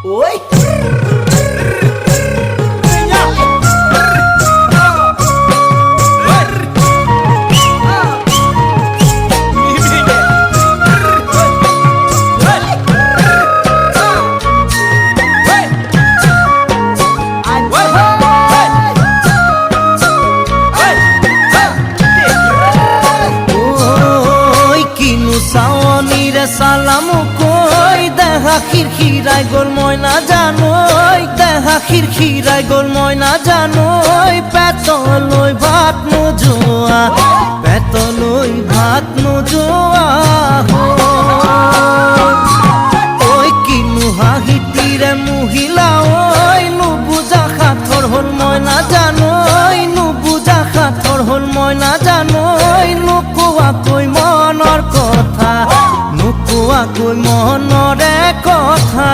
ওই সালামু কই দেখা খিরখিরাই গোল ময়না জানোই দেখা খিরখিরাই গোল ময়না জানোই পেতলই ভাত নোজোয়া পেতলই ভাত নোজোয়া ওই কিনু হাহিতিরে মহিলা